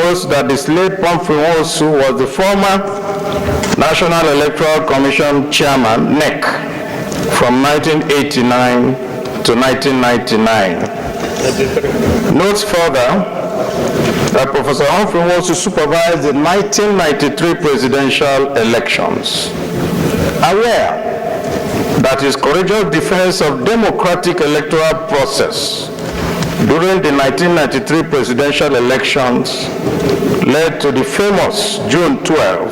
boast that the late Nwosu was the former National Electoral Commission Chairman, NEC, from 1989 to 1999. Notes further that Professor Nwosu supervised the 1993 presidential elections. Aware that his courageous defense of democratic electoral process during the 1993 presidential elections led to the famous June 12,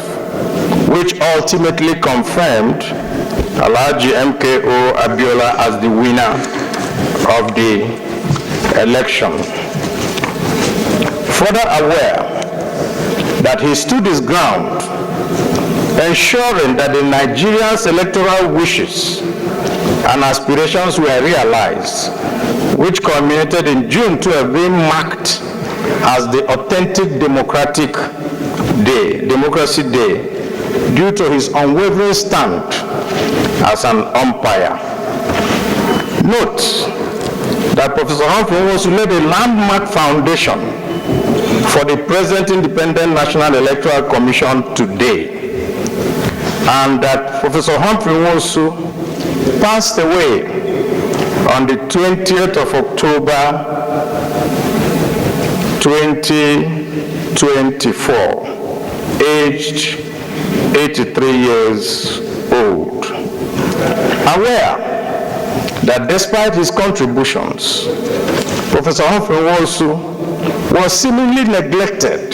which ultimately confirmed Alhaji MKO Abiola as the winner of the election. Further aware that he stood his ground, ensuring that the Nigerians' electoral wishes and aspirations were realized, which culminated in June 12 being marked as the authentic democracy day, due to his unwavering stand as an umpire. Note that Professor Nwosu laid a landmark foundation for the present Independent National Electoral Commission today, and that Professor Nwosu passed away on the 20th of October 2024, aged 83 years old. Aware that despite his contributions, Professor Nwosu was seemingly neglected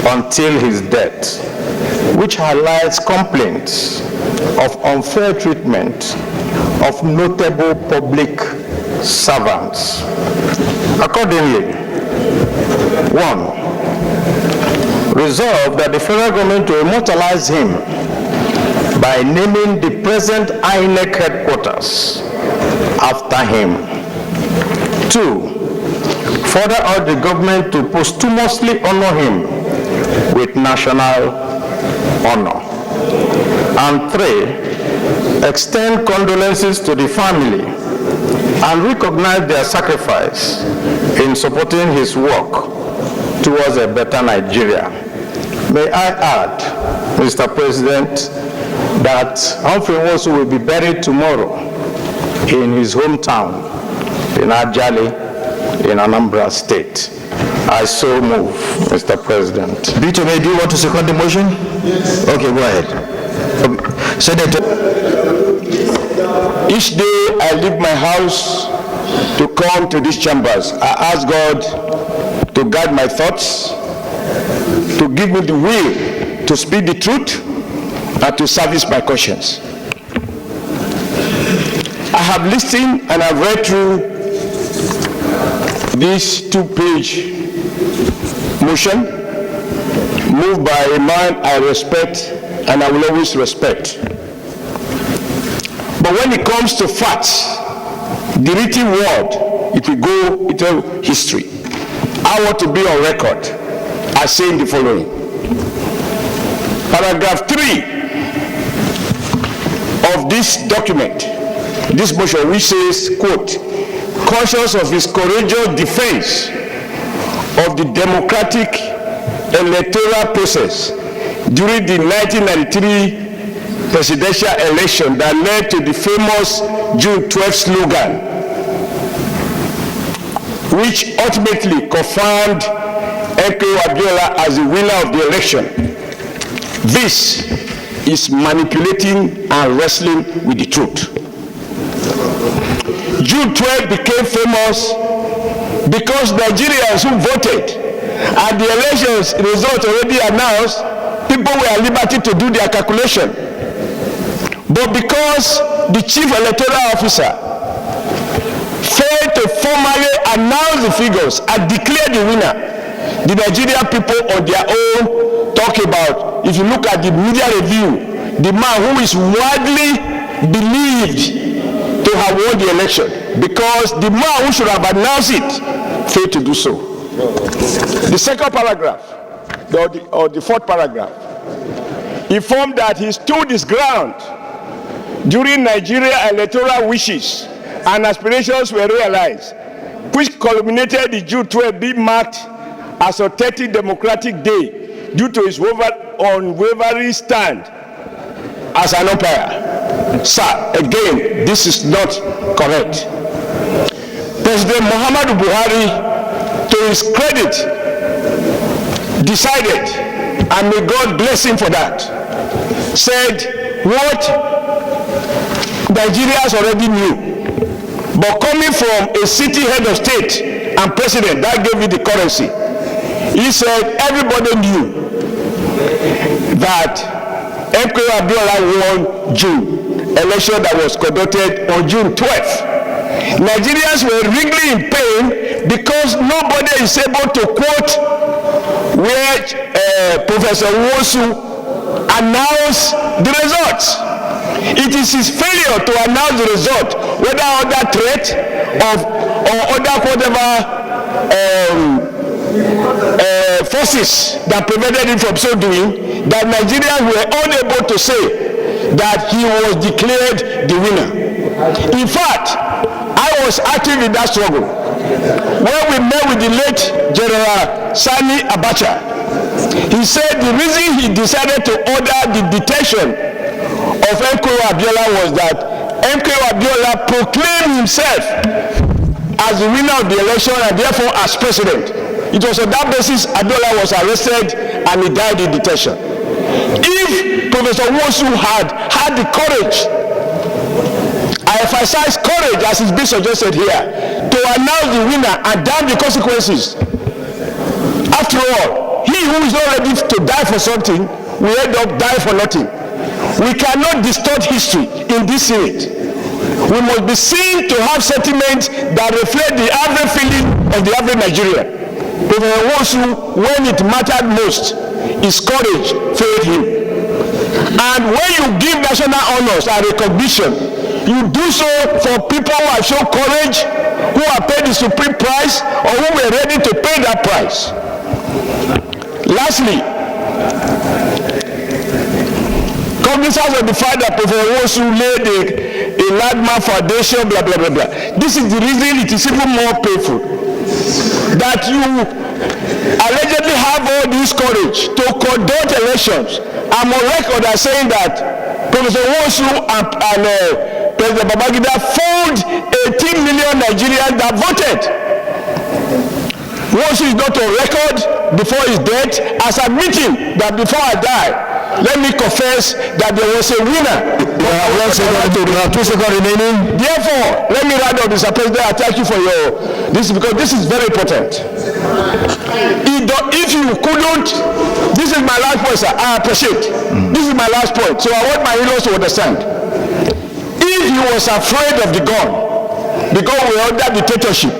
until his death, which highlights complaints of unfair treatment of notable public servants. Accordingly, 1. Resolve that the federal government to immortalize him by naming the present INEC headquarters after him. 2. Further urge the government to posthumously honor him with national honor. And 3. Extend condolences to the family and recognize their sacrifice in supporting his work towards a better Nigeria. May I add, Mr. President, that Nwosu will be buried tomorrow in his hometown in Ajali, in Anambra State. I so move, Mr. President. Bitobe, do you want to second the motion? Yes. Okay, go ahead. Senator. Each day I leave my house to come to these chambers. I ask God to guide my thoughts, to give me the will to speak the truth, and to service my conscience. I have listened and I've read through this 2-page motion, moved by a man I respect and I will always respect. But when it comes to facts, the written word, it will go into history. I want to be on record as saying the following. Paragraph 3 of this document, this motion, which says, quote, conscious of his courageous defense of the democratic electoral process during the 1993 presidential election that led to the famous June 12 slogan, which ultimately confirmed MKO Abiola as the winner of the election. This is manipulating and wrestling with the truth. June 12 became famous because Nigerians who voted and the elections result already announced, people were at liberty to do their calculation. But because the chief electoral officer failed to formally announce the figures and declare the winner, the Nigerian people on their own talk about, if you look at the media review, the man who is widely believed to have won the election, because the man who should have announced it failed to do so. The second paragraph, or the fourth paragraph, informed that he stood his ground during Nigeria electoral wishes and aspirations were realized, which culminated in June 12 being marked as authentic democratic day due to his unwavering stand as an umpire. Sir, again, this is not correct. President Muhammadu Buhari, to his credit, decided, and may God bless him for that, said what Nigerians already knew, but coming from a city head of state and president that gave you the currency, he said everybody knew that MK Abiola won June election that was conducted on June 12th. Nigerians were really in pain because nobody is able to quote where Professor Nwosu announced the results. It is his failure to announce the result, whether under threat or other whatever forces that prevented him from so doing, that Nigerians were unable to say that he was declared the winner. In fact, I was active in that struggle. When we met with the late General Sani Abacha, he said the reason he decided to order the detention of MK Abiola was that MK Abiola proclaimed himself as the winner of the election and therefore as president. It was on that basis Abiola was arrested and he died in detention. If Professor Nwosu had the courage, I emphasize courage as is being suggested here, to announce the winner and damn the consequences. After all, he who is not ready to die for something will end up dying for nothing. We cannot distort history in this Senate. We must be seen to have sentiments that reflect the average feeling of the average Nigerian. Professor Nwosu, when it mattered most, his courage failed him. And when you give national honors and recognition, you do so for people who have shown courage, who have paid the supreme price, or who were ready to pay that price. Lastly, cognizance of the fact that Professor Nwosu laid a landmark foundation, blah, blah, blah, blah. This is the reason it is even more painful that you allegedly have all this courage to conduct elections. I'm on record as saying that Professor Nwosu and President Babangida fooled 18 million Nigerians that voted. Nwosu is not on record before his death as admitting that before I die, let me confess that there was a winner. You have 2 seconds remaining. Therefore, let me round up, Mr. President. I thank you for this, because this is very important. If you couldn't, this is my last point, sir. I appreciate. This is my last point. So I want my in-laws to understand. If he was afraid of the gun, because we are under dictatorship,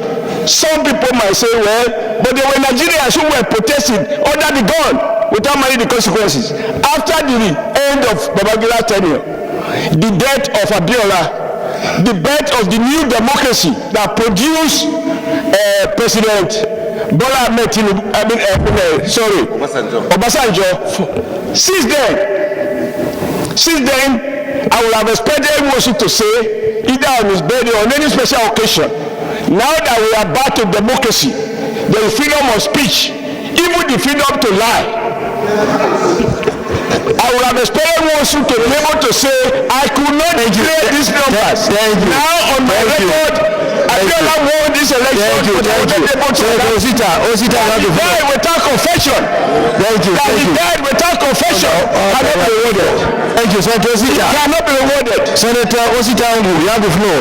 some people might say, well, but there were Nigerians who were protesting under the gun without minding the consequences. After the end of Babangida's tenure, the death of Abiola, the birth of the new democracy that produced President Bola Ahmed Tinubu, Obasanjo. Since then, I would have expected Nwosu to say, either on his birthday or on any special occasion, now that we are back to democracy, there is freedom of speech, even the freedom to lie. I would have expected Nwosu to be able to say, I could not declare these numbers. Now on my record, Abiola won this election. He died without confession. He died without confession. Cannot be rewarded. Thank you, Senator Osita. Cannot be rewarded. Senator Osita, you have the floor.